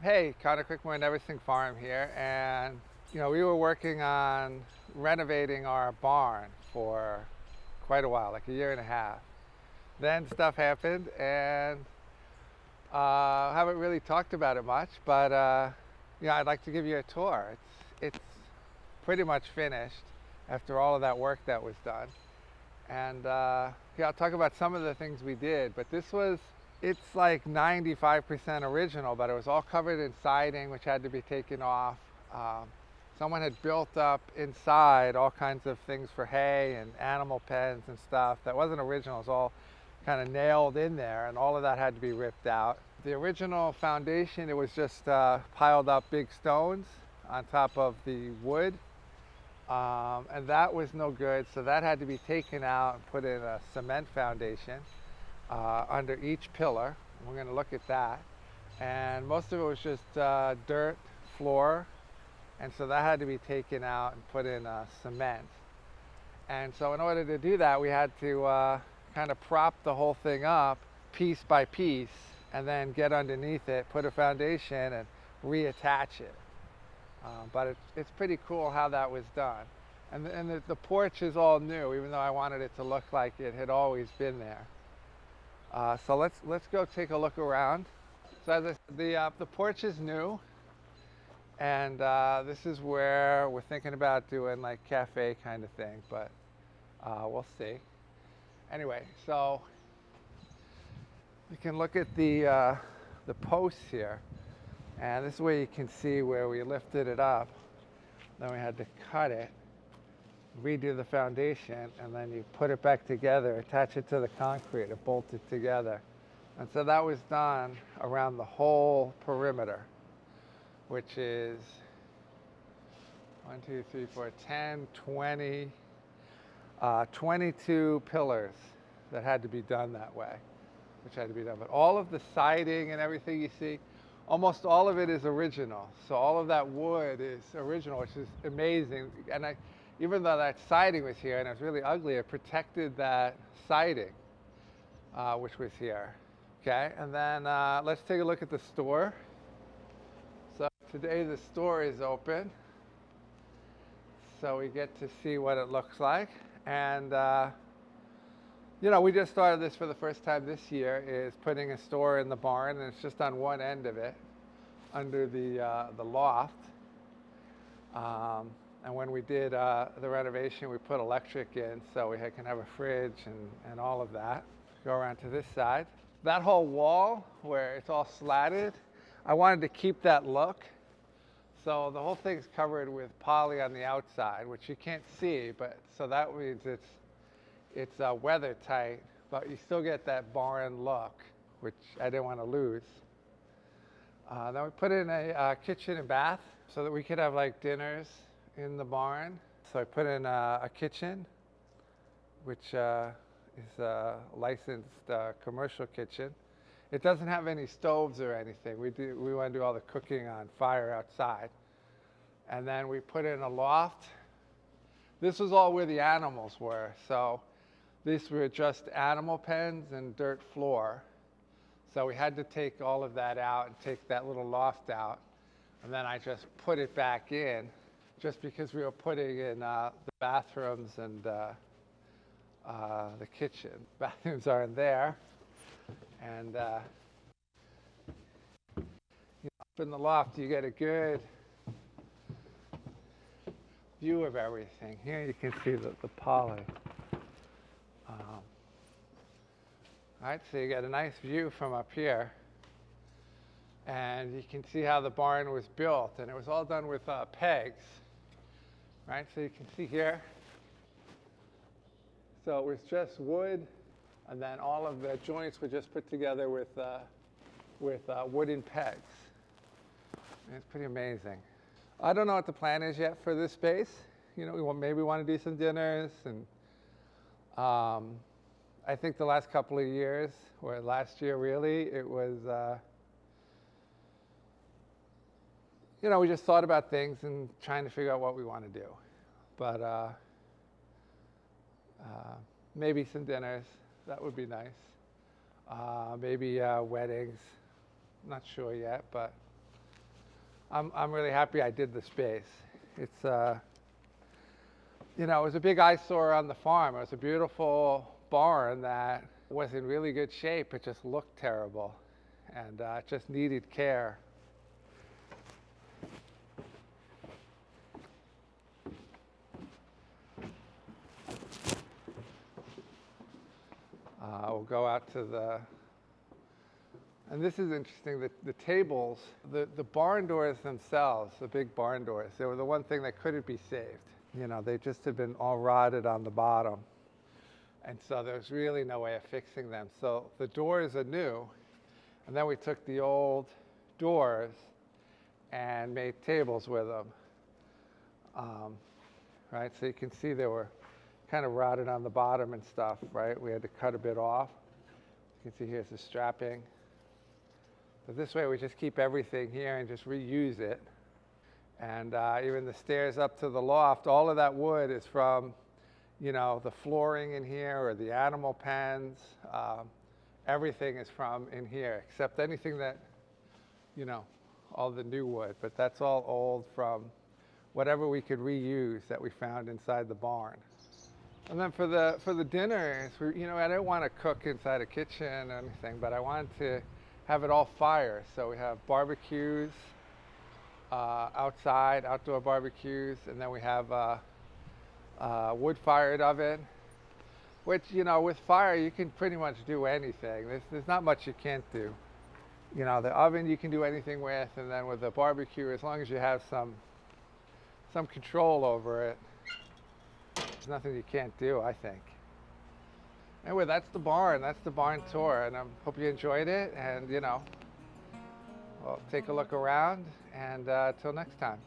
Hey, Conor Crickmore, Neversink Farm here, and we were working on renovating our barn for quite a while, like a year and a half. Then stuff happened, and haven't really talked about it much, but I'd like to give you a tour. It's pretty much finished after all of that work that was done, and I'll talk about some of the things we did. But it's like 95% original, but it was all covered in siding, which had to be taken off. Um, Someone had built up inside all kinds of things for hay and animal pens and stuff that wasn't original. It was all kind of nailed in there, and all of that had to be ripped out. The original foundation, it was just piled up big stones on top of the wood, and that was no good, so that had to be taken out and put in a cement foundation under each pillar. We're going to look at that. And most of it was just dirt floor, and so that had to be taken out and put in cement. And so in order to do that, we had to kind of prop the whole thing up piece by piece, and then get underneath it, put a foundation, and reattach it. But it's pretty cool how that was done. And the porch is all new, even though I wanted it to look like it had always been there. So let's go take a look around. So as I said, the porch is new, and this is where we're thinking about doing like cafe kind of thing, but we'll see. Anyway, so you can look at the posts here, and this is where you can see where we lifted it up. Then we had to cut it, redo the foundation, and then you put it back together, attach it to the concrete, and bolt it together. And so that was done around the whole perimeter, which is 1, 2, 3, 4, 10, 20, 22 pillars that had to be done that way, which had to be done. But all of the siding and everything you see, almost all of it is original. So all of that wood is original, which is amazing. And even though that siding was here and it was really ugly, it protected that siding, which was here. Okay, and then let's take a look at the store. So today the store is open, so we get to see what it looks like. And we just started this for the first time this year, is putting a store in the barn, and it's just on one end of it, under the loft. And when we did the renovation, we put electric in, so we can have a fridge and all of that. Go around to this side. That whole wall where it's all slatted, I wanted to keep that look. So the whole thing's covered with poly on the outside, which you can't see, but so that means it's weather tight, but you still get that barn look, which I didn't want to lose. Then we put in a kitchen and bath so that we could have like dinners in the barn. So I put in a kitchen, which is a licensed commercial kitchen. It doesn't have any stoves or anything. We want to do all the cooking on fire outside. And then we put in a loft. This was all where the animals were. So these were just animal pens and dirt floor. So we had to take all of that out and take that little loft out. And then I just put it back in, just because we were putting in the bathrooms and the kitchen. Bathrooms aren't there. And up in the loft, you get a good view of everything. Here you can see the poly. All right, so you get a nice view from up here. And you can see how the barn was built. And it was all done with pegs. Right, so you can see here. So it was just wood, and then all of the joints were just put together with wooden pegs. And it's pretty amazing. I don't know what the plan is yet for this space. Maybe want to do some dinners, and I think the last couple of years, or last year really, it was, we just thought about things and trying to figure out what we want to do. But maybe some dinners, that would be nice. Maybe weddings, not sure yet, but I'm really happy I did the space. It's, you know, it was a big eyesore on the farm. It was a beautiful barn that was in really good shape. It just looked terrible, and it just needed care. We'll go out to and this is interesting, the tables, the barn doors themselves, the big barn doors, they were the one thing that couldn't be saved. You know, they just had been all rotted on the bottom. And so there's really no way of fixing them. So the doors are new, and then we took the old doors and made tables with them. Right, so you can see they were kind of rotted on the bottom and stuff, right? We had to cut a bit off. You can see here's the strapping. But this way we just keep everything here and just reuse it. And even the stairs up to the loft, all of that wood is from, you know, the flooring in here or the animal pens. Everything is from in here, except anything that, you know, all the new wood. But that's all old from whatever we could reuse that we found inside the barn. And then for the dinners, you know, I didn't want to cook inside a kitchen or anything, but I wanted to have it all fire. So we have barbecues outside, outdoor barbecues, and then we have a wood-fired oven, which, you know, with fire you can pretty much do anything. There's not much you can't do. You know, the oven you can do anything with, and then with the barbecue, as long as you have some control over it, there's nothing you can't do, I think. Anyway, that's the barn tour, and I hope you enjoyed it, and, you know, well, take a look around, and till next time.